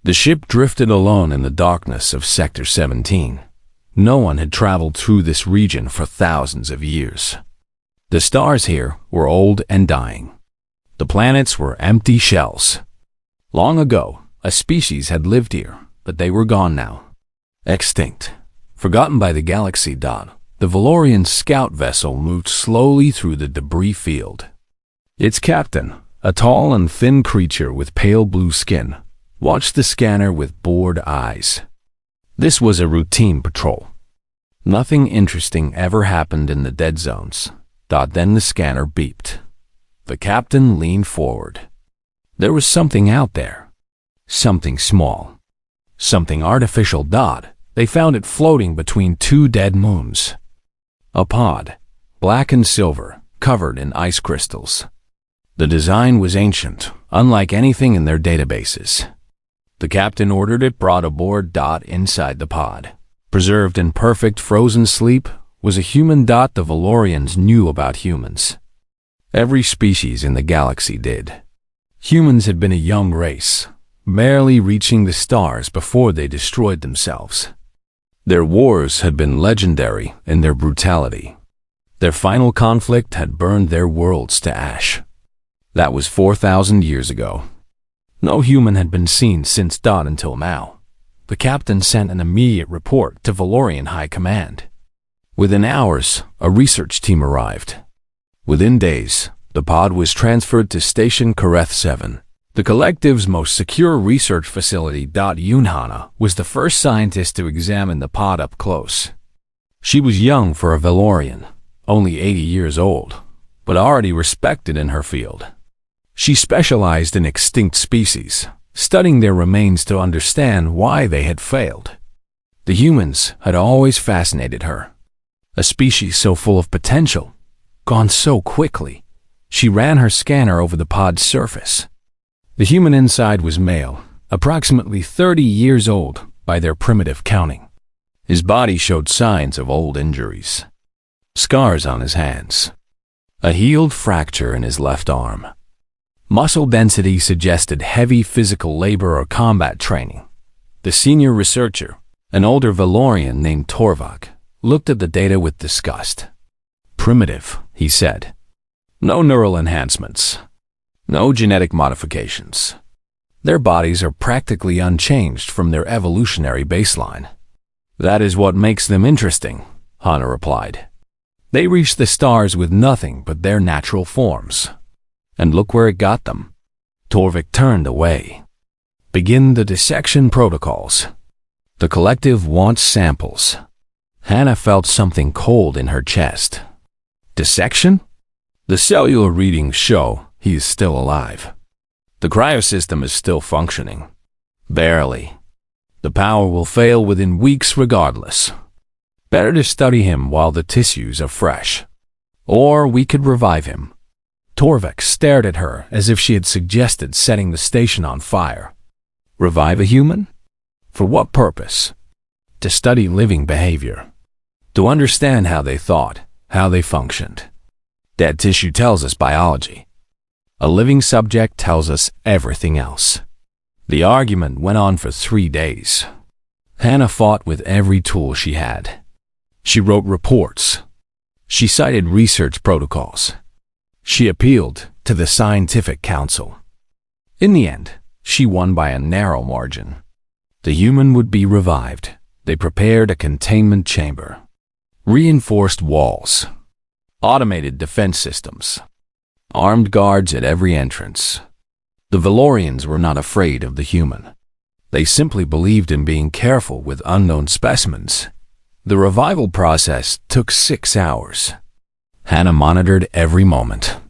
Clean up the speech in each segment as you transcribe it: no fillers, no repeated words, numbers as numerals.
The ship drifted alone in the darkness of Sector 17. No one had traveled through this region for thousands of years. The stars here were old and dying. The planets were empty shells. Long ago, a species had lived here, but they were gone now. Extinct. Forgotten by the galaxy. The Valorian scout vessel moved slowly through the debris field. Its captain, a tall and thin creature with pale blue skin, watched the scanner with bored eyes. This was a routine patrol. Nothing interesting ever happened in the dead zones. Then the scanner beeped. The captain leaned forward. There was something out there. Something small. Something artificial. They found it floating between two dead moons. A pod, black and silver, covered in ice crystals. The design was ancient, unlike anything in their databases. The captain ordered it brought aboard. Inside the pod, preserved in perfect frozen sleep, was a human. The Valorians knew about humans. Every species in the galaxy did. Humans had been a young race, barely reaching the stars before they destroyed themselves. Their wars had been legendary in their brutality. Their final conflict had burned their worlds to ash. That was 4,000 years ago. No human had been seen since until now. The captain sent an immediate report to Valorian High Command. Within hours, a research team arrived. Within days, the pod was transferred to Station Kareth 7, the collective's most secure research facility. Yunhana was the first scientist to examine the pod up close. She was young for a Valorian, only 80 years old, but already respected in her field. She specialized in extinct species, studying their remains to understand why they had failed. The humans had always fascinated her. A species so full of potential, gone so quickly. She ran her scanner over the pod's surface. The human inside was male, approximately 30 years old by their primitive counting. His body showed signs of old injuries. Scars on his hands. A healed fracture in his left arm. Muscle density suggested heavy physical labor or combat training. The senior researcher, an older Valorian named Torvak, looked at the data with disgust. Primitive, he said. No neural enhancements. No genetic modifications. Their bodies are practically unchanged from their evolutionary baseline. That is what makes them interesting, Hana replied. They reached the stars with nothing but their natural forms. And look where it got them. Torvik turned away. Begin the dissection protocols. The collective wants samples. Hana felt something cold in her chest. Dissection? The cellular readings show he is still alive. The cryosystem is still functioning. Barely. The power will fail within weeks regardless. Better to study him while the tissues are fresh. Or we could revive him. Torvik stared at her as if she had suggested setting the station on fire. Revive a human? For what purpose? To study living behavior. To understand how they thought, how they functioned. Dead tissue tells us biology. A living subject tells us everything else. The argument went on for 3 days. Hana fought with every tool she had. She wrote reports. She cited research protocols. She appealed to the Scientific Council. In the end, she won by a narrow margin. The human would be revived. They prepared a containment chamber. Reinforced walls. Automated defense systems. Armed guards at every entrance. The Valorians were not afraid of the human. They simply believed in being careful with unknown specimens. The revival process took 6 hours. Hana monitored every moment.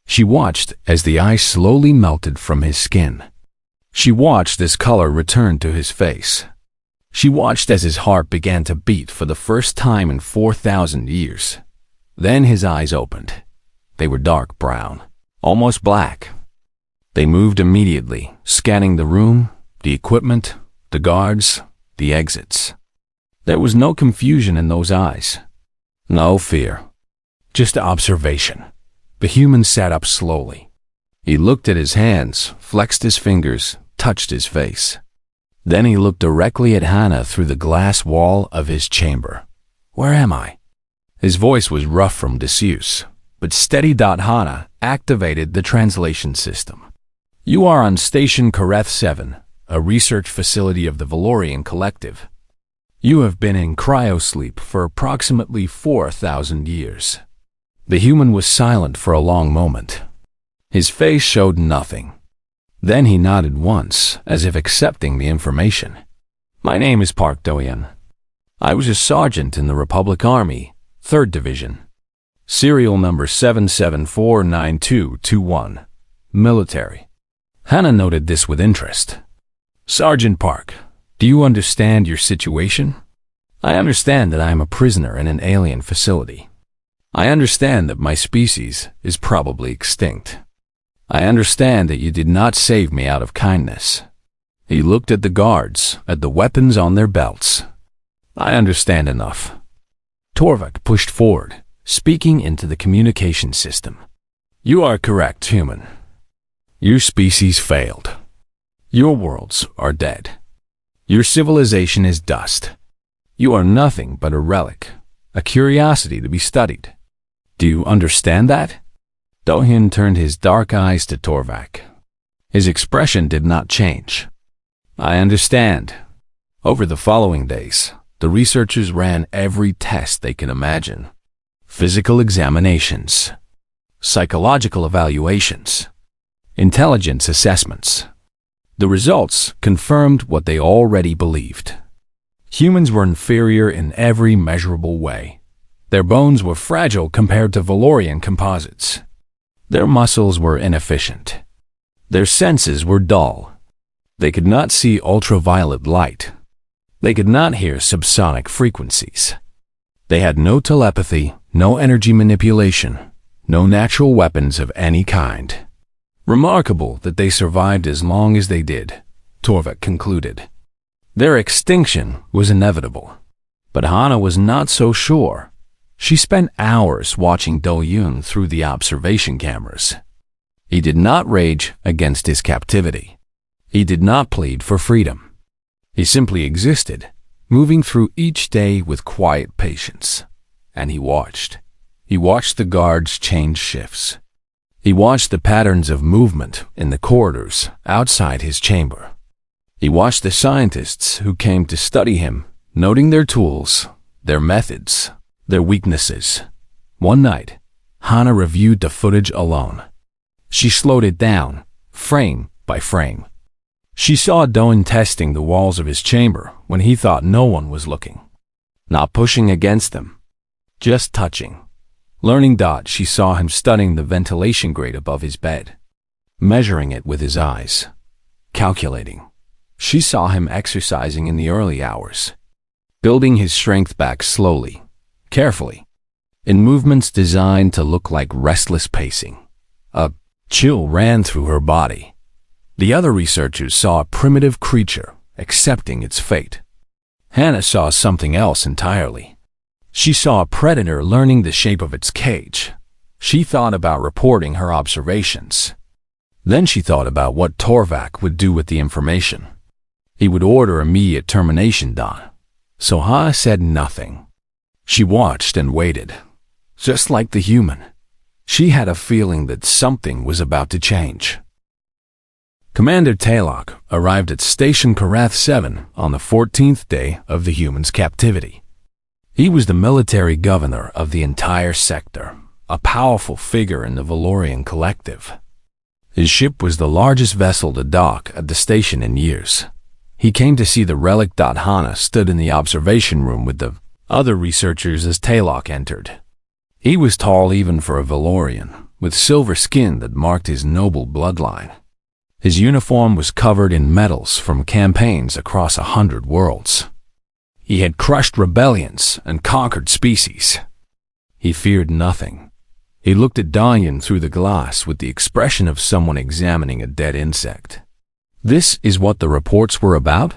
She watched as the ice slowly melted from his skin. She watched as color returned to his face. She watched as his heart began to beat for the first time in 4,000 years. Then his eyes opened. They were dark brown, almost black. They moved immediately, scanning the room, the equipment, the guards, the exits. There was no confusion in those eyes. No fear. Just observation. The human sat up slowly. He looked at his hands, flexed his fingers, touched his face. Then he looked directly at Hannah through the glass wall of his chamber. "Where am I?" His voice was rough from disuse, but steady. Hannah activated the translation system. "You are on Station Kareth 7, a research facility of the Valorian Collective. You have been in cryosleep for approximately 4,000 years." The human was silent for a long moment. His face showed nothing. Then he nodded once, as if accepting the information. "My name is Park Do-yeon. I was a sergeant in the Republic Army, 3rd Division. Serial number 7749221. Military." Hannah noted this with interest. "Sergeant Park, do you understand your situation? I understand that I am a prisoner in an alien facility. I understand that my species is probably extinct. I understand that you did not save me out of kindness." He looked at the guards, at the weapons on their belts. "I understand enough." Torvik pushed forward, speaking into the communication system. "You are correct, human. Your species failed. Your worlds are dead. Your civilization is dust. You are nothing but a relic, a curiosity to be studied. Do you understand that?" Do-yeon turned his dark eyes to Torvik. His expression did not change. "I understand." Over the following days, the researchers ran every test they could imagine. Physical examinations, psychological evaluations, intelligence assessments. The results confirmed what they already believed. Humans were inferior in every measurable way. Their bones were fragile compared to Valorian composites. Their muscles were inefficient. Their senses were dull. They could not see ultraviolet light. They could not hear subsonic frequencies. They had no telepathy, no energy manipulation, no natural weapons of any kind. Remarkable that they survived as long as they did, Torvik concluded. Their extinction was inevitable. But Hannah was not so sure. She spent hours watching Do-yeon through the observation cameras. He did not rage against his captivity. He did not plead for freedom. He simply existed, moving through each day with quiet patience. And he watched. He watched the guards change shifts. He watched the patterns of movement in the corridors outside his chamber. He watched the scientists who came to study him, noting their tools, their methods, their weaknesses. One night, Hannah reviewed the footage alone. She slowed it down, frame by frame. She saw Do-yeon testing the walls of his chamber when he thought no one was looking. Not pushing against them, just touching. Learning. She saw him studying the ventilation grate above his bed, measuring it with his eyes, calculating. She saw him exercising in the early hours, building his strength back slowly, carefully, in movements designed to look like restless pacing. A chill ran through her body. The other researchers saw a primitive creature accepting its fate. Hannah saw something else entirely. She saw a predator learning the shape of its cage. She thought about reporting her observations. Then she thought about what Torvik would do with the information. He would order immediate termination. So Hannah said nothing. She watched and waited, just like the human. She had a feeling that something was about to change. Commander Taylok arrived at Station Kareth 7 on the 14th day of the human's captivity. He was the military governor of the entire sector, a powerful figure in the Valorian Collective. His ship was the largest vessel to dock at the station in years. He came to see the Relic. Hannah stood in the observation room with the other researchers as Taylok entered. He was tall even for a Valorian, with silver skin that marked his noble bloodline. His uniform was covered in medals from campaigns across 100 worlds. He had crushed rebellions and conquered species. He feared nothing. He looked at Do-yeon through the glass with the expression of someone examining a dead insect. "This is what the reports were about?"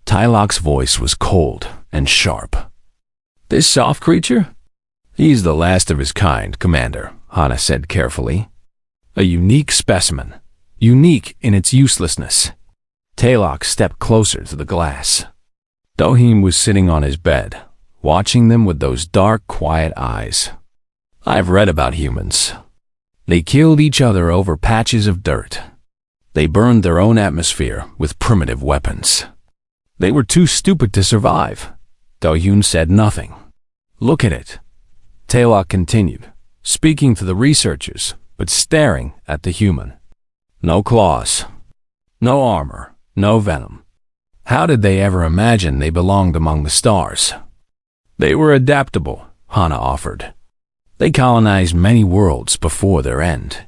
Taylok's voice was cold and sharp. "This soft creature? He's the last of his kind, Commander," Hannah said carefully. "A unique specimen, unique in its uselessness." Taylok stepped closer to the glass. Dohim was sitting on his bed, watching them with those dark, quiet eyes. I've read about humans. They killed each other over patches of dirt. They burned their own atmosphere with primitive weapons. They were too stupid to survive. Dohyun said nothing. Look at it. Taylok continued, speaking to the researchers, but staring at the human. No claws. No armor. No venom. How did they ever imagine they belonged among the stars? They were adaptable, Hana offered. They colonized many worlds before their end.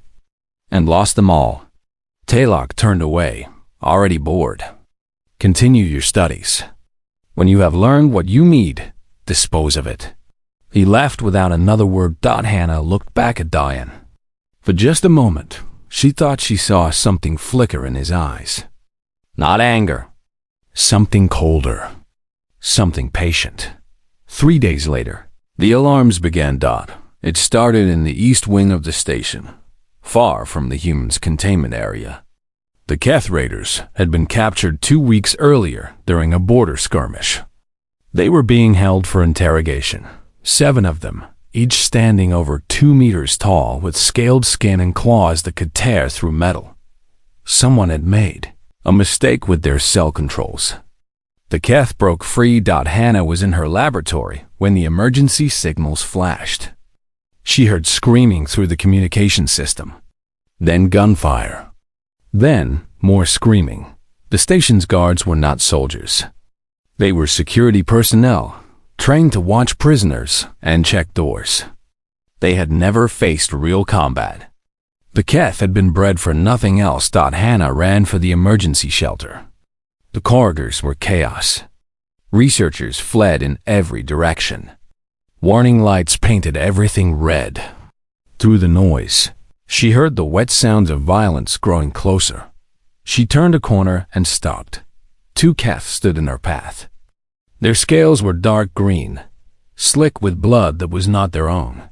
And lost them all. Taylok turned away, already bored. Continue your studies. When you have learned what you need, dispose of it. He left without another word. Hana looked back at Diane. For just a moment, she thought she saw something flicker in his eyes. Not anger. Something colder. Something patient. 3 days later, the alarms began. It started in the east wing of the station, far from the humans' containment area. The Keth Raiders had been captured 2 weeks earlier during a border skirmish. They were being held for interrogation, 7 of them, each standing over 2 meters tall with scaled skin and claws that could tear through metal. Someone had made a mistake with their cell controls. The Keth broke free. Hana was in her laboratory when the emergency signals flashed. She heard screaming through the communication system. Then gunfire. Then more screaming. The station's guards were not soldiers. They were security personnel, trained to watch prisoners and check doors. They had never faced real combat. The Keth had been bred for nothing else. Hana ran for the emergency shelter. The corridors were chaos. Researchers fled in every direction. Warning lights painted everything red. Through the noise, she heard the wet sounds of violence growing closer. She turned a corner and stopped. 2 Keth stood in her path. Their scales were dark green, slick with blood that was not their own.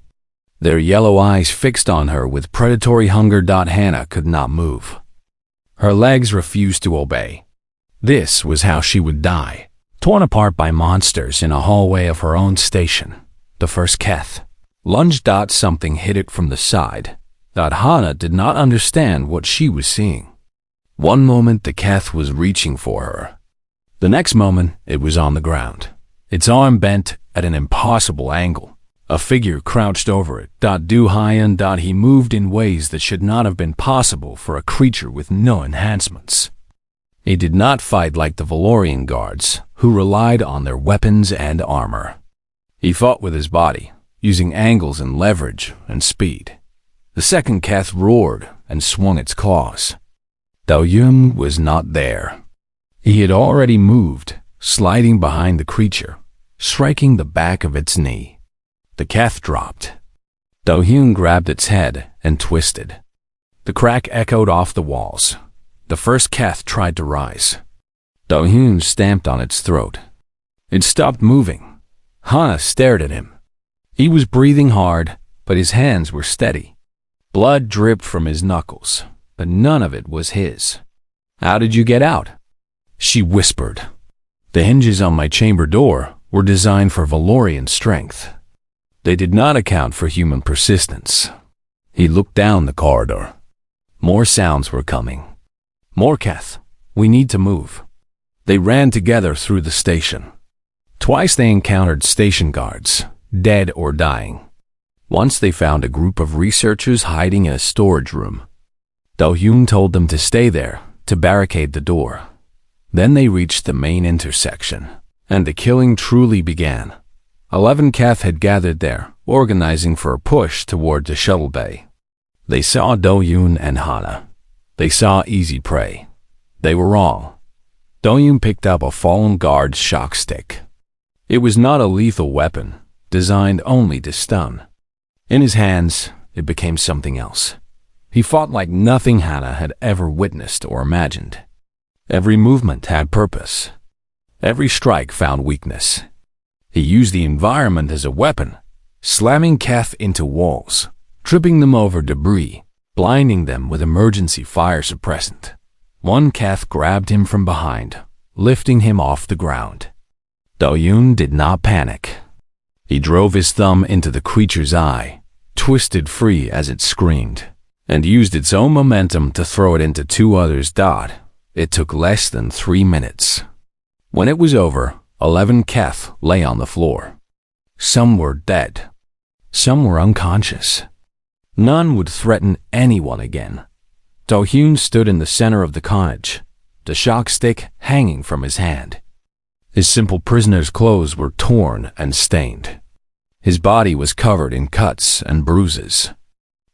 Their yellow eyes fixed on her with predatory hunger. Hana could not move. Her legs refused to obey. This was how she would die, torn apart by monsters in a hallway of her own station. The first Keth lunged. Something hit it from the side. Hana did not understand what she was seeing. One moment the Keth was reaching for her. The next moment it was on the ground, its arm bent at an impossible angle. A figure crouched over it. He moved in ways that should not have been possible for a creature with no enhancements. He did not fight like the Valorian guards, who relied on their weapons and armor. He fought with his body, using angles and leverage and speed. The second Keth roared and swung its claws. Dohyun was not there. He had already moved, sliding behind the creature, striking the back of its knee. The Keth dropped. Dohyun grabbed its head and twisted. The crack echoed off the walls. The first Keth tried to rise. Dohyun stamped on its throat. It stopped moving. Hana stared at him. He was breathing hard, but his hands were steady. Blood dripped from his knuckles, but none of it was his. How did you get out? She whispered. The hinges on my chamber door were designed for Valorian strength. They did not account for human persistence. He looked down the corridor. More sounds were coming. More Keth. We need to move. They ran together through the station. Twice they encountered station guards, dead or dying. Once they found a group of researchers hiding in a storage room. Dohyun told them to stay there, to barricade the door. Then they reached the main intersection, and the killing truly began. 11 Keth had gathered there, organizing for a push toward the shuttle bay. They saw Dohyun and Hana. They saw easy prey. They were wrong. Dohyun picked up a fallen guard's shock stick. It was not a lethal weapon, designed only to stun. In his hands, it became something else. He fought like nothing Hana had ever witnessed or imagined. Every movement had purpose. Every strike found weakness. He used the environment as a weapon, slamming Keth into walls, tripping them over debris, blinding them with emergency fire suppressant. One Keth grabbed him from behind, lifting him off the ground. Do-hyun did not panic. He drove his thumb into the creature's eye, twisted free as it screamed, and used its own momentum to throw it into two others. It took less than 3 minutes. When it was over, 11 Keth lay on the floor. Some were dead. Some were unconscious. None would threaten anyone again. Do-hyun stood in the center of the carnage, the shock stick hanging from his hand. His simple prisoner's clothes were torn and stained. His body was covered in cuts and bruises.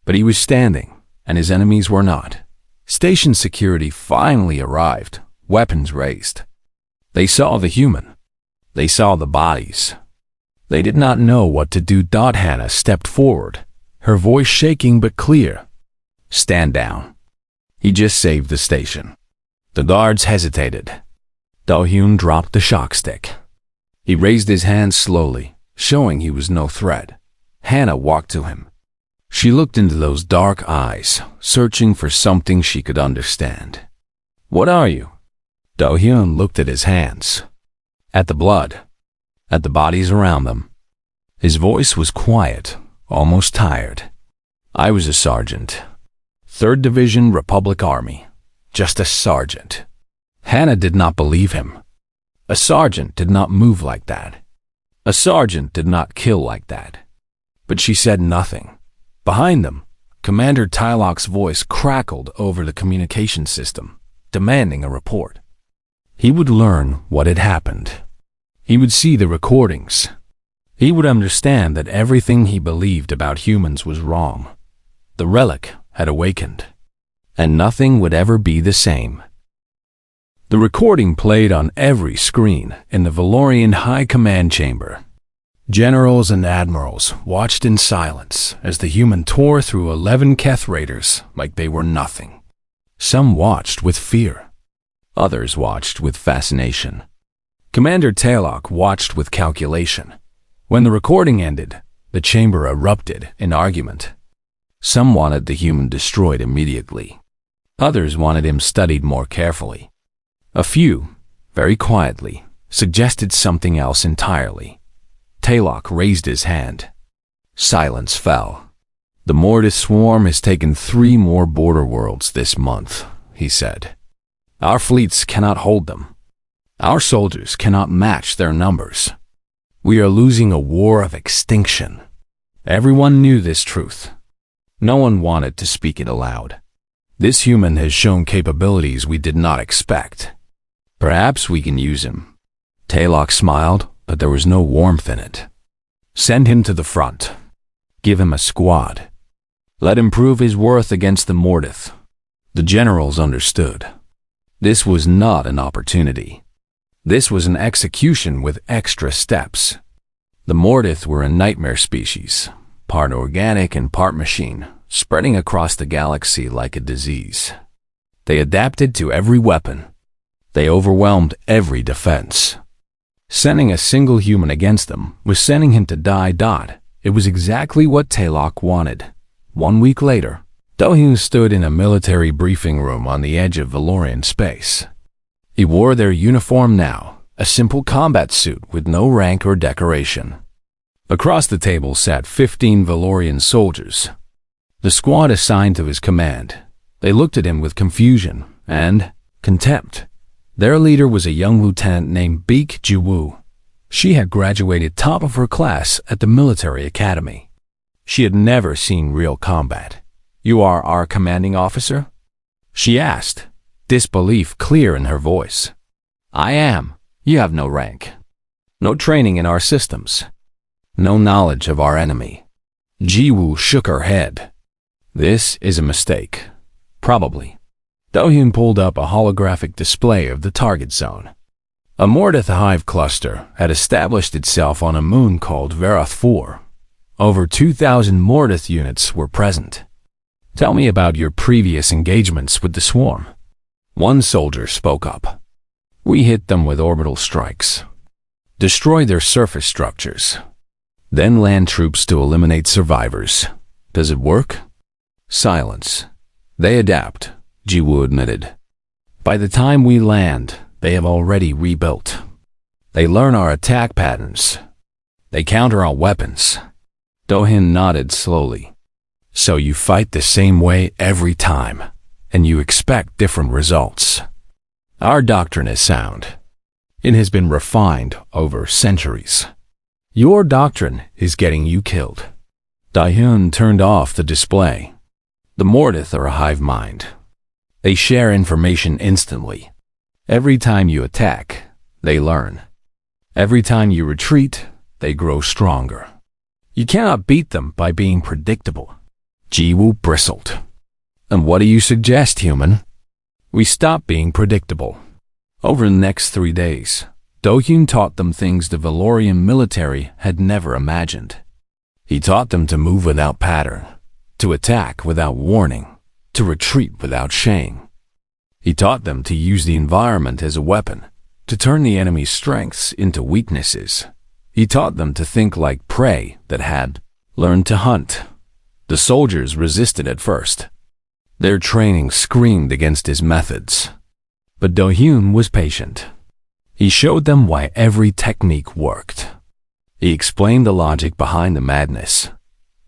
But he was standing, and his enemies were not. Station security finally arrived, weapons raised. They saw the human. They saw the bodies. They did not know what to do. Hannah stepped forward, her voice shaking but clear. "Stand down." He just saved the station. The guards hesitated. Do-hyun dropped the shock stick. He raised his hand slowly, showing he was no threat. Hannah walked to him. She looked into those dark eyes, searching for something she could understand. "What are you?" Do-hyun looked at his hands, at the blood, at the bodies around them. His voice was quiet, almost tired. "I was a sergeant. 3rd Division Republic Army. Just a sergeant." Hannah did not believe him. A sergeant did not move like that. A sergeant did not kill like that. But she said nothing. Behind them, Commander Tylok's voice crackled over the communication system, demanding a report. He would learn what had happened. He would see the recordings. He would understand that everything he believed about humans was wrong. The Relic had awakened, and nothing would ever be the same. The recording played on every screen in the Valorian High Command Chamber. Generals and admirals watched in silence as the human tore through 11 Keth raiders like they were nothing. Some watched with fear. Others watched with fascination. Commander Tylok watched with calculation. When the recording ended, the chamber erupted in argument. Some wanted the human destroyed immediately. Others wanted him studied more carefully. A few, very quietly, suggested something else entirely. Tylok raised his hand. Silence fell. "The Mortis swarm has taken 3 more border worlds this month," he said. "Our fleets cannot hold them. Our soldiers cannot match their numbers. We are losing a war of extinction." Everyone knew this truth. No one wanted to speak it aloud. This human has shown capabilities we did not expect. Perhaps we can use him. Tylok smiled, but there was no warmth in it. "Send him to the front. Give him a squad. Let him prove his worth against the Mortis." The generals understood. This was not an opportunity. This was an execution with extra steps. The Mortis were a nightmare species, part organic and part machine, spreading across the galaxy like a disease. They adapted to every weapon. They overwhelmed every defense. Sending a single human against them was sending him to die. It was exactly what Tylok wanted. 1 week later, Do-hyun stood in a military briefing room on the edge of Valorian space. He wore their uniform now, a simple combat suit with no rank or decoration. Across the table sat 15 Valorian soldiers, the squad assigned to his command. They looked at him with confusion and contempt. Their leader was a young lieutenant named Baek Ji-woo. She had graduated top of her class at the military academy. She had never seen real combat. "You are our commanding officer?" she asked, disbelief clear in her voice. "I am. You have no rank, no training in our systems, no knowledge of our enemy." Ji-woo shook her head. "This is a mistake. Probably." Do-hyun pulled up a holographic display of the target zone. A Mortis hive cluster had established itself on a moon called Verath 4. Over 2,000 Mortis units were present. "Tell me about your previous engagements with the swarm." One soldier spoke up. "We hit them with orbital strikes, destroyed their surface structures, then land troops to eliminate survivors. Does it work?" Silence. "They adapt," Ji-woo admitted. By the time we land, they have already rebuilt. They learn our attack patterns. They counter our weapons. Do-hyun nodded slowly. So you fight the same way every time, and you expect different results. Our doctrine is sound. It has been refined over centuries. Your doctrine is getting you killed. Do-hyun turned off the display. The Mortith are a hive mind. They share information instantly. Every time you attack, they learn. Every time you retreat, they grow stronger. You cannot beat them by being predictable. Ji-woo bristled. And what do you suggest, human? We stop being predictable. Over the next 3 days, Do-hyun taught them things the Valorian military had never imagined. He taught them to move without pattern, to attack without warning, to retreat without shame. He taught them to use the environment as a weapon, to turn the enemy's strengths into weaknesses. He taught them to think like prey that had learned to hunt. The soldiers resisted at first. Their training screamed against his methods. But Do-hyun was patient. He showed them why every technique worked. He explained the logic behind the madness.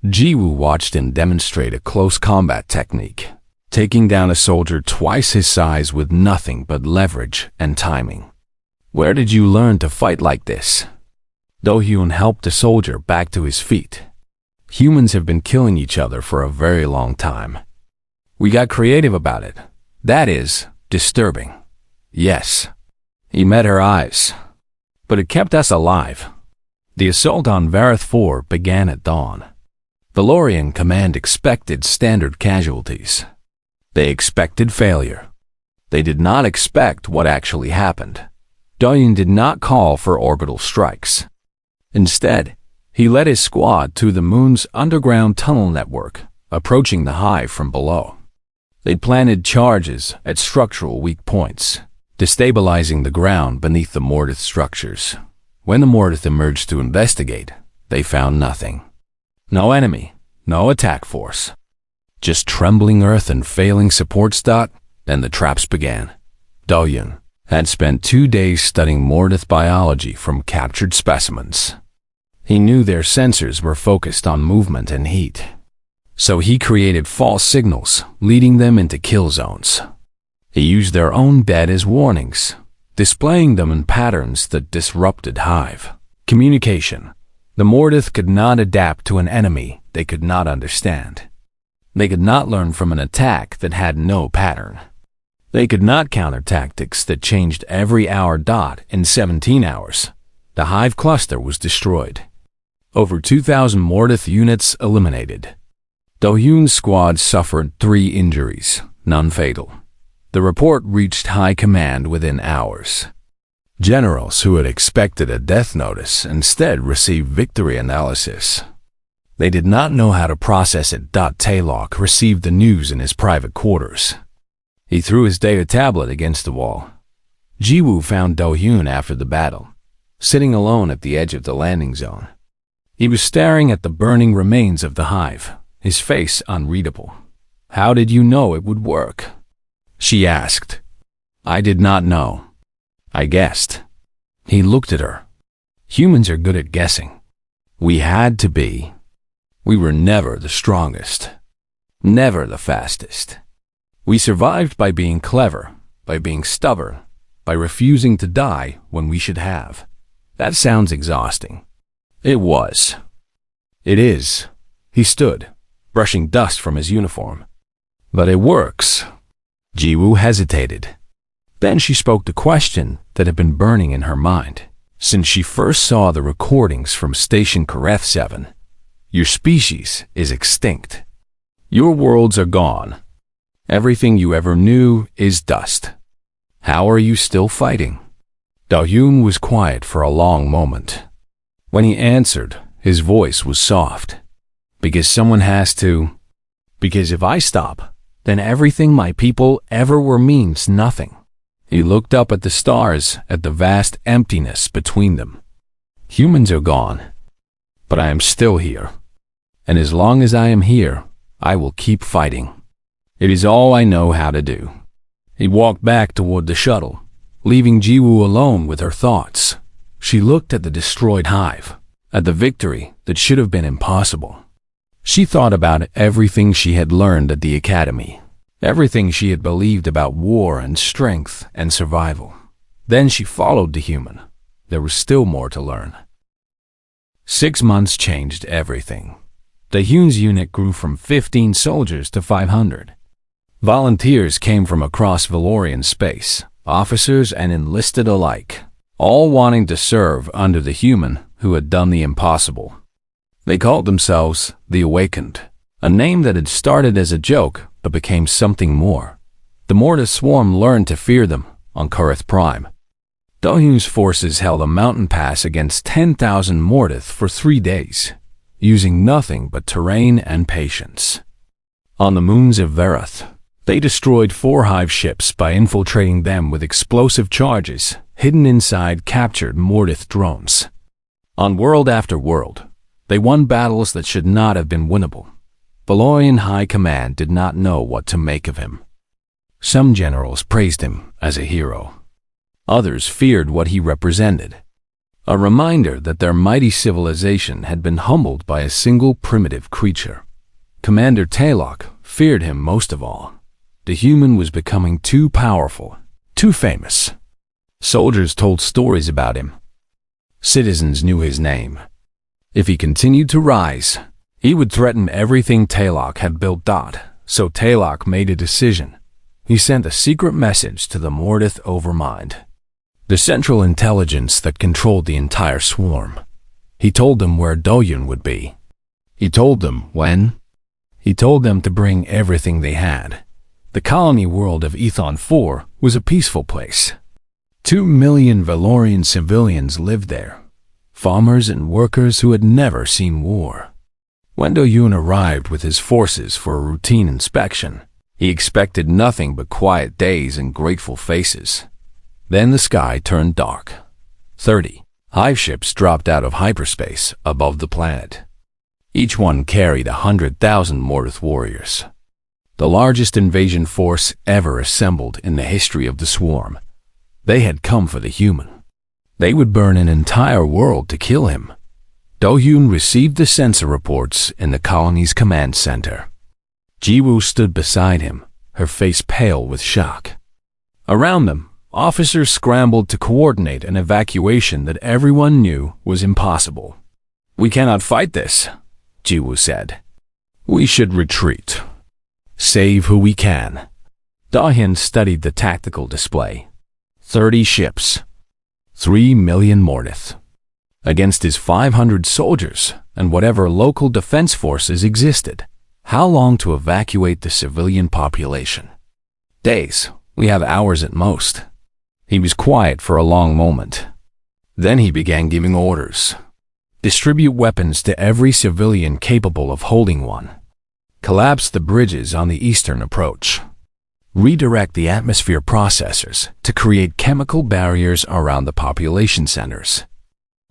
Ji-woo watched him demonstrate a close combat technique, taking down a soldier twice his size with nothing but leverage and timing. Where did you learn to fight like this? Do-hyun helped the soldier back to his feet. Humans have been killing each other for a very long time. We got creative about it. That is disturbing. Yes. He met her eyes. But it kept us alive. The assault on Vareth 4 began at dawn. Valorian command expected standard casualties. They expected failure. They did not expect what actually happened. Do-hyun did not call for orbital strikes. Instead, he led his squad to the moon's underground tunnel network, approaching the hive from below. They planted charges at structural weak points, destabilizing the ground beneath the Mortith structures. When the Mortith emerged to investigate, they found nothing. No enemy, no attack force. Just trembling earth and failing supports. Then the traps began. Do-hyun had spent 2 days studying Mortith biology from captured specimens. He knew their sensors were focused on movement and heat. So he created false signals, leading them into kill zones. He used their own bed as warnings, displaying them in patterns that disrupted hive communication. The Mortith could not adapt to an enemy they could not understand. They could not learn from an attack that had no pattern. They could not counter tactics that changed every hour. In 17 hours, the hive cluster was destroyed. Over 2,000 Mortith units eliminated. Do-hyun's squad suffered 3 injuries, none fatal. The report reached high command within hours. Generals who had expected a death notice instead received victory analysis. They did not know how to process it. Taylok received the news in his private quarters. He threw his data tablet against the wall. Ji-woo found Do-hyun after the battle, sitting alone at the edge of the landing zone. He was staring at the burning remains of the hive, his face unreadable. How did you know it would work? She asked. I did not know. I guessed. He looked at her. Humans are good at guessing. We had to be. We were never the strongest. Never the fastest. We survived by being clever, by being stubborn, by refusing to die when we should have. That sounds exhausting. It was. It is. He stood, brushing dust from his uniform. But it works. Ji-woo hesitated. Then she spoke the question that had been burning in her mind since she first saw the recordings from Station Kareth 7. Your species is extinct. Your worlds are gone. Everything you ever knew is dust. How are you still fighting? Do-hyun was quiet for a long moment. When he answered, his voice was soft. Because someone has to. Because if I stop, then everything my people ever were means nothing. He looked up at the stars, at the vast emptiness between them. Humans are gone. But I am still here. And as long as I am here, I will keep fighting. It is all I know how to do. He walked back toward the shuttle, leaving Jiwoo alone with her thoughts. She looked at the destroyed hive, at the victory that should have been impossible. She thought about everything she had learned at the academy, everything she had believed about war and strength and survival. Then she followed the human. There was still more to learn. 6 months changed everything. The Hune's unit grew from 15 soldiers to 500. Volunteers came from across Valorian space, officers and enlisted alike, all wanting to serve under the human who had done the impossible. They called themselves the Awakened, a name that had started as a joke but became something more. The Mortis swarm learned to fear them on Kurith Prime. Do-Hyun's forces held a mountain pass against 10,000 Mortith for 3 days, using nothing but terrain and patience. On the moons of Verath, they destroyed 4 hive ships by infiltrating them with explosive charges hidden inside captured Mortith drones. On world after world, they won battles that should not have been winnable. Valorian High Command did not know what to make of him. Some generals praised him as a hero. Others feared what he represented. A reminder that their mighty civilization had been humbled by a single primitive creature. Commander Taylok feared him most of all. The human was becoming too powerful, too famous. Soldiers told stories about him. Citizens knew his name. If he continued to rise, he would threaten everything Taylok had built. So Taylok made a decision. He sent a secret message to the Mortith Overmind, the central intelligence that controlled the entire swarm. He told them where Do-Hyun would be. He told them when. He told them to bring everything they had. The colony world of Ethon 4 was a peaceful place. 2 million Valorian civilians lived there, farmers and workers who had never seen war. When Do-Hyun arrived with his forces for a routine inspection, he expected nothing but quiet days and grateful faces. Then the sky turned dark. 30 hive ships dropped out of hyperspace above the planet. Each one carried 100,000 Mortith warriors, the largest invasion force ever assembled in the history of the swarm. They had come for the human. They would burn an entire world to kill him. Do-Hyun received the sensor reports in the colony's command center. Jiwoo stood beside him, her face pale with shock. Around them, officers scrambled to coordinate an evacuation that everyone knew was impossible. "We cannot fight this," Jiwoo said. "We should retreat. Save who we can." Do-Hyun studied the tactical display. 30 ships, 3 million Mortith, against his 500 soldiers and whatever local defense forces existed. How long to evacuate the civilian population? Days. We have hours at most. He was quiet for a long moment. Then he began giving orders. Distribute weapons to every civilian capable of holding one. Collapse the bridges on the eastern approach. Redirect the atmosphere processors to create chemical barriers around the population centers.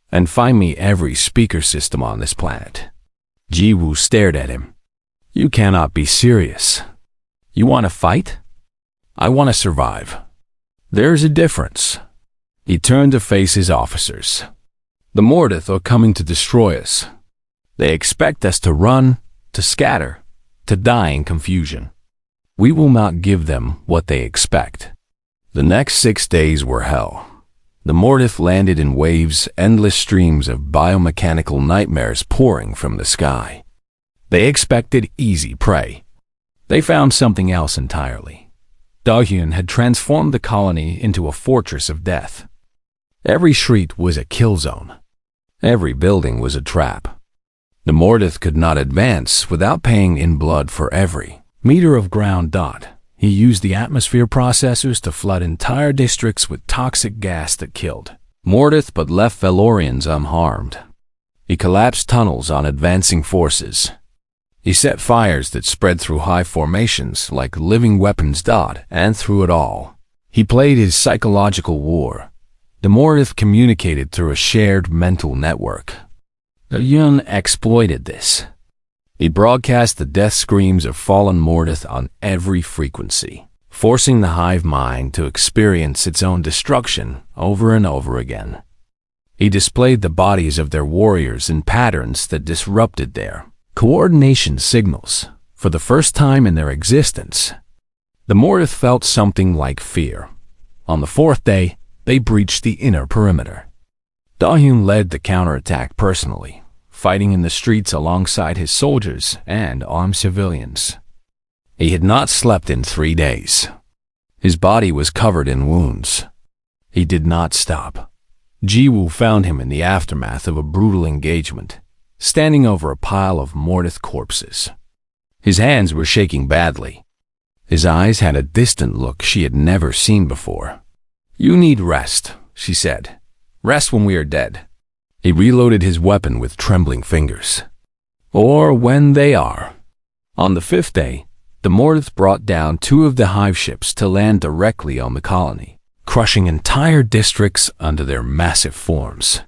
And find me every speaker system on this planet. Jiwoo stared at him. "You cannot be serious. You want to fight? I want to survive. There's a difference." He turned to face his officers. "The Mortith are coming to destroy us. They expect us to run, to scatter, to die in confusion. We will not give them what they expect." The next 6 days were hell. The Mortith landed in waves, endless streams of biomechanical nightmares pouring from the sky. They expected easy prey. They found something else entirely. Do-Hyun had transformed the colony into a fortress of death. Every street was a kill zone. Every building was a trap. The Mortith could not advance without paying in blood for every meter of ground. He used the atmosphere processors to flood entire districts with toxic gas that killed Mortith but left Valorians unharmed. He collapsed tunnels on advancing forces. He set fires that spread through high formations like living weapons. And through it all, he played his psychological war. The Mortith communicated through a shared mental network. Do-Hyun exploited this. He broadcast the death screams of fallen Mortith on every frequency, forcing the hive mind to experience its own destruction over and over again. He displayed the bodies of their warriors in patterns that disrupted their coordination signals for the first time in their existence. The Mortith felt something like fear. On the fourth day, they breached the inner perimeter. Da-Hyun led the counterattack personally, fighting in the streets alongside his soldiers and armed civilians. He had not slept in 3 days. His body was covered in wounds. He did not stop. Ji-woo found him in the aftermath of a brutal engagement, standing over a pile of Mortith corpses. His hands were shaking badly. His eyes had a distant look she had never seen before. "You need rest," she said. "Rest when we are dead." He reloaded his weapon with trembling fingers. "Or when they are." On the 5th day, the Mortith brought down 2 of the hive ships to land directly on the colony, crushing entire districts under their massive forms.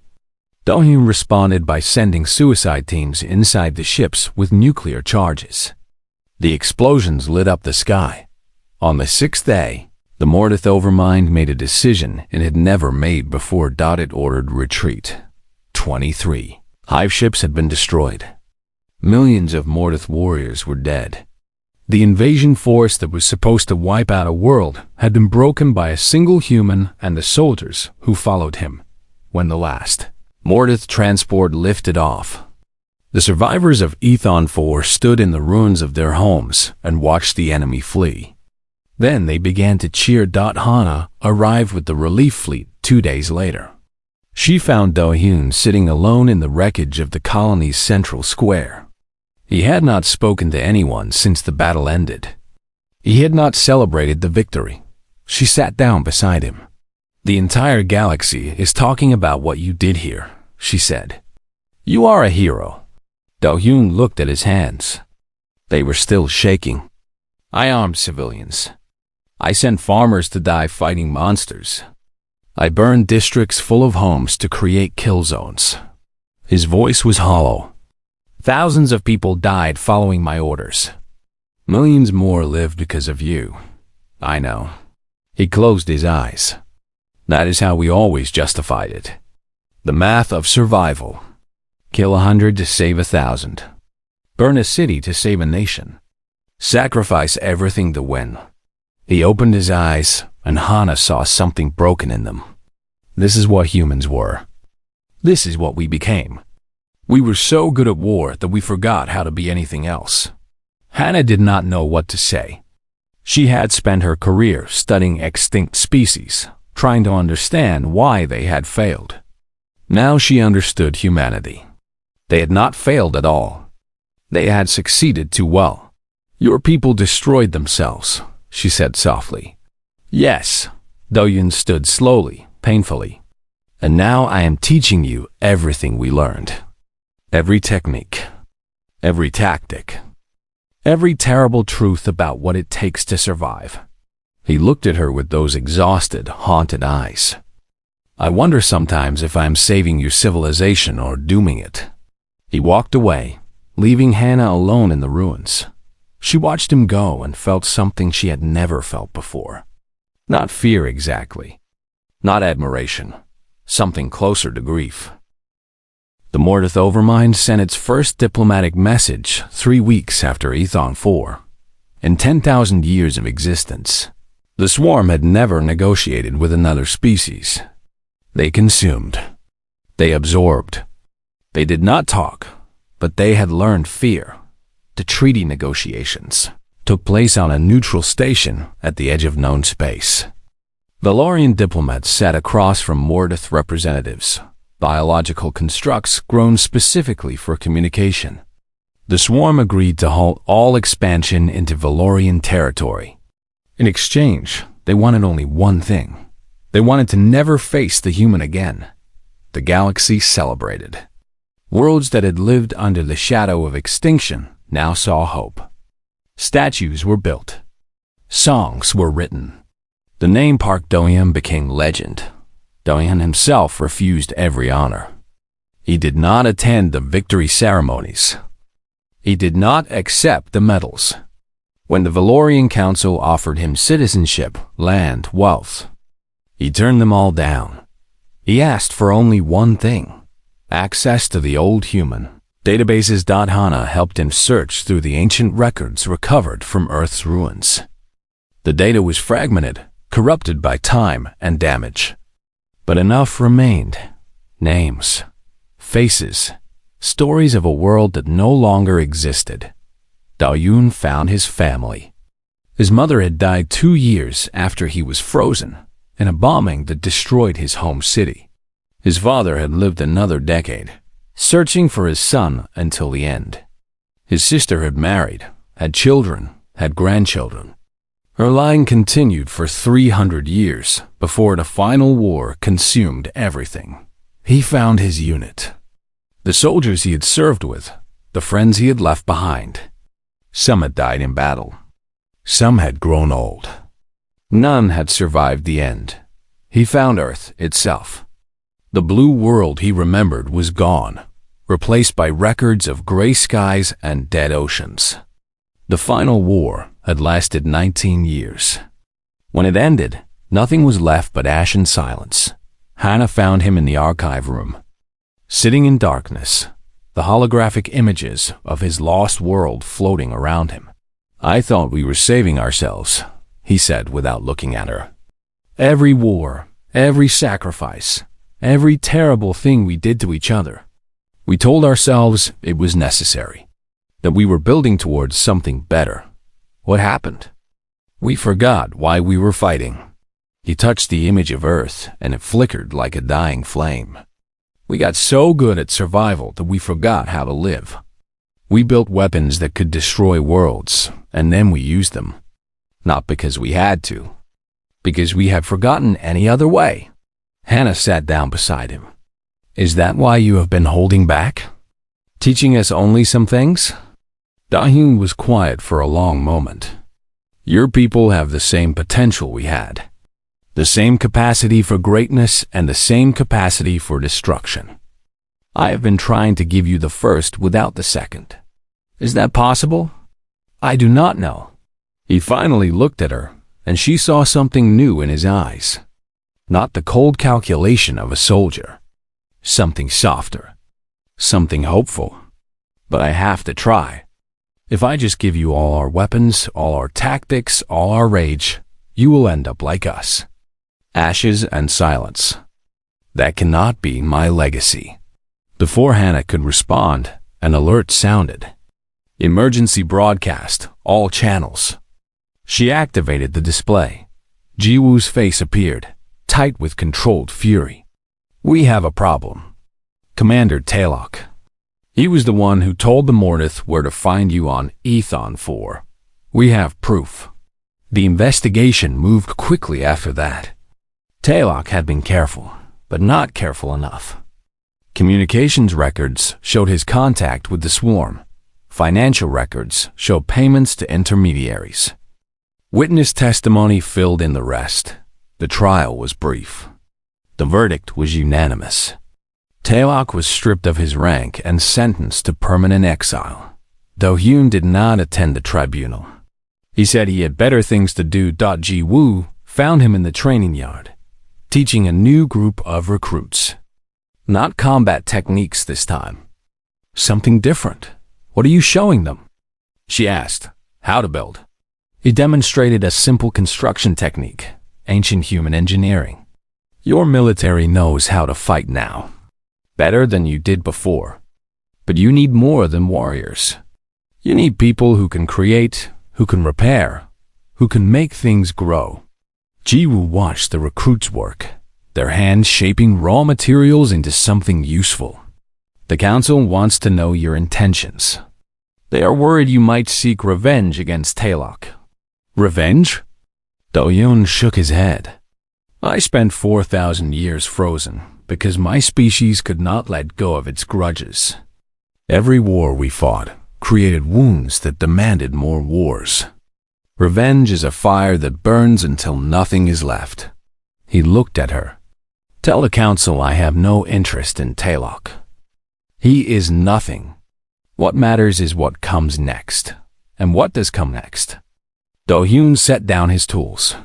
Da-Hyun responded by sending suicide teams inside the ships with nuclear charges. The explosions lit up the sky. On the 6th day, the Mortith Overmind made a decision it had never made before. It ordered retreat. 23 hive ships had been destroyed. Millions of Mortith warriors were dead. The invasion force that was supposed to wipe out a world had been broken by a single human and the soldiers who followed him. When the last Mortith transport lifted off, the survivors of Ethon 4 stood in the ruins of their homes and watched the enemy flee. Then they began to cheer. Hana arrived with the relief fleet 2 days later. She found Da-Hyun sitting alone in the wreckage of the colony's central square. He had not spoken to anyone since the battle ended. He had not celebrated the victory. She sat down beside him. "The entire galaxy is talking about what you did here," she said. "You are a hero." Da-Hyun looked at his hands. They were still shaking. "I armed civilians. I sent farmers to die fighting monsters. I burned districts full of homes to create kill zones." His voice was hollow. "Thousands of people died following my orders. Millions more lived because of you. I know." He closed his eyes. That is how we always justified it. The math of survival. Kill 100 to save 1,000. Burn a city to save a nation. Sacrifice everything to win. He opened his eyes, and Hana saw something broken in them. This is what humans were. This is what we became. We were so good at war that we forgot how to be anything else. Hana did not know what to say. She had spent her career studying extinct species, trying to understand why they had failed. Now she understood humanity. They had not failed at all. They had succeeded too well. "Your people destroyed themselves," she said softly. "Yes." Da-Hyun stood slowly, painfully. "And now I am teaching you everything we learned. Every technique, every tactic, every terrible truth about what it takes to survive." He looked at her with those exhausted, haunted eyes. "I wonder sometimes if I am saving your civilization or dooming it." He walked away, leaving Hana alone in the ruins. She watched him go and felt something she had never felt before. Not fear exactly. Not admiration. Something closer to grief. The Mortith Overmind sent its first diplomatic message 3 weeks after Ethon 4. In 10,000 years of existence, the swarm had never negotiated with another species. They consumed. They absorbed. They did not talk, but they had learned fear. The treaty negotiations took place on a neutral station at the edge of known space. Valorian diplomats sat across from Mortith representatives, biological constructs grown specifically for communication. The swarm agreed to halt all expansion into Valorian territory. In exchange, they wanted only one thing. They wanted to never face the human again. The galaxy celebrated. Worlds that had lived under the shadow of extinction now saw hope. Statues were built. Songs were written. The name Park Do-hyun became legend. Do-hyun himself refused every honor. He did not attend the victory ceremonies. He did not accept the medals. When the Valorian Council offered him citizenship, land, wealth, he turned them all down. He asked for only one thing: access to the old human databases. Hana helped him search through the ancient records recovered from Earth's ruins. The data was fragmented, corrupted by time and damage. But enough remained: names, faces, stories of a world that no longer existed. Dao found his family. His mother had died 2 years after he was frozen in a bombing that destroyed his home city. His father had lived another decade, searching for his son until the end. His sister had married, had children, had grandchildren. Her line continued for 300 years before the final war consumed everything. He found his unit, the soldiers he had served with, the friends he had left behind. Some had died in battle. Some had grown old. None had survived the end. He found Earth itself. The blue world he remembered was gone, replaced by records of gray skies and dead oceans. The final war had lasted 19 years. When it ended, nothing was left but ash and silence. Hannah found him in the archive room, sitting in darkness, the holographic images of his lost world floating around him. "I thought we were saving ourselves," he said without looking at her. "Every war, every sacrifice, every terrible thing we did to each other. We told ourselves it was necessary, that we were building towards something better. What happened? We forgot why we were fighting." He touched the image of Earth, and it flickered like a dying flame. "We got so good at survival that we forgot how to live. We built weapons that could destroy worlds, and then we used them. Not because we had to, because we had forgotten any other way." Hannah sat down beside him. "Is that why you have been holding back? Teaching us only some things?" Dahyun was quiet for a long moment. "Your people have the same potential we had. The same capacity for greatness and the same capacity for destruction. I have been trying to give you the first without the second. Is that possible? I do not know." He finally looked at her, and she saw something new in his eyes. Not the cold calculation of a soldier. Something softer. Something hopeful. "But I have to try. If I just give you all our weapons, all our tactics, all our rage, you will end up like us. Ashes and silence. That cannot be my legacy." Before Hannah could respond, an alert sounded. "Emergency broadcast, all channels." She activated the display. Jiwoo's face appeared, tight with controlled fury. "We have a problem. Commander Taylok. He was the one who told the Mornith where to find you on Ethon 4. We have proof." The investigation moved quickly after that. Taylok had been careful, but not careful enough. Communications records showed his contact with the swarm. Financial records showed payments to intermediaries. Witness testimony filled in the rest. The trial was brief. The verdict was unanimous. Taylok was stripped of his rank and sentenced to permanent exile. Do-hyun did not attend the tribunal. He said he had better things to do. Ji-woo found him in the training yard, teaching a new group of recruits. Not combat techniques this time. Something different. "What are you showing them?" she asked. "How to build." He demonstrated a simple construction technique, ancient human engineering. "Your military knows how to fight now. Better than you did before. But you need more than warriors. You need people who can create, who can repair, who can make things grow." Jiwoo watched the recruits work, their hands shaping raw materials into something useful. "The council wants to know your intentions. They are worried you might seek revenge against Taylok." "Revenge?" Do-hyun shook his head. "I spent 4,000 years frozen because my species could not let go of its grudges. Every war we fought created wounds that demanded more wars. Revenge is a fire that burns until nothing is left." He looked at her. "Tell the council I have no interest in Taylok. He is nothing. What matters is what comes next. And what does come next? Do-hyun set down his tools.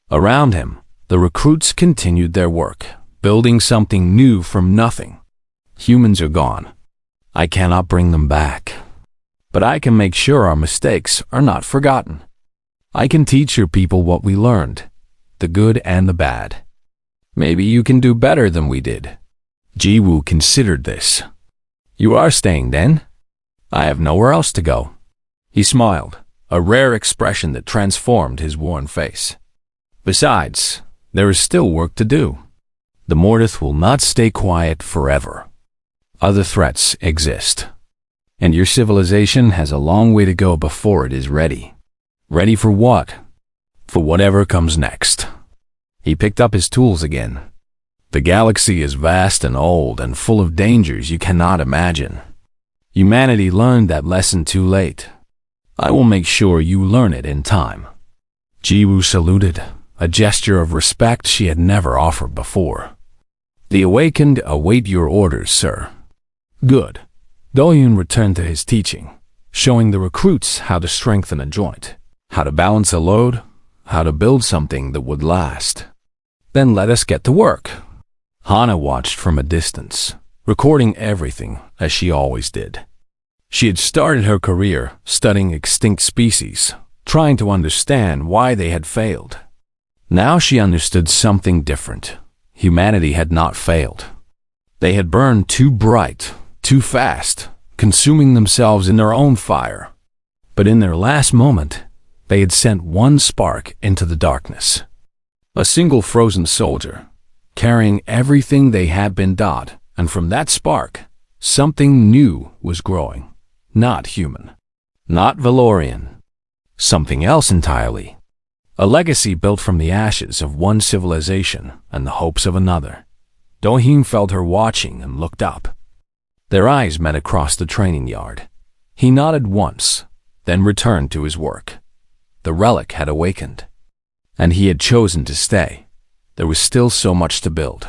Around him, the recruits continued their work, building something new from nothing. Humans are gone. I cannot bring them back. But I can make sure our mistakes are not forgotten. I can teach your people what we learned, the good and the bad. Maybe you can do better than we did. Ji-woo considered this. You are staying then? I have nowhere else to go. He smiled, a rare expression that transformed his worn face. Besides, there is still work to do. The Mortith will not stay quiet forever. Other threats exist. And your civilization has a long way to go before it is ready. Ready for what? For whatever comes next. He picked up his tools again. The galaxy is vast and old and full of dangers you cannot imagine. Humanity learned that lesson too late. I will make sure you learn it in time. Ji-woo saluted, a gesture of respect she had never offered before. The awakened await your orders, sir. Good. Do-hyun returned to his teaching, showing the recruits how to strengthen a joint, how to balance a load, how to build something that would last. Then let us get to work. Hana watched from a distance, recording everything as she always did. She had started her career studying extinct species, trying to understand why they had failed. Now she understood something different. Humanity had not failed. They had burned too bright, too fast, consuming themselves in their own fire. But in their last moment, they had sent one spark into the darkness. A single frozen soldier, carrying everything they had been taught, and from that spark, something new was growing. Not human, not Valorian, something else entirely. A legacy built from the ashes of one civilization and the hopes of another. Do-hyun felt her watching and looked up. Their eyes met across the training yard. He nodded once, then returned to his work. The relic had awakened, and he had chosen to stay. There was still so much to build.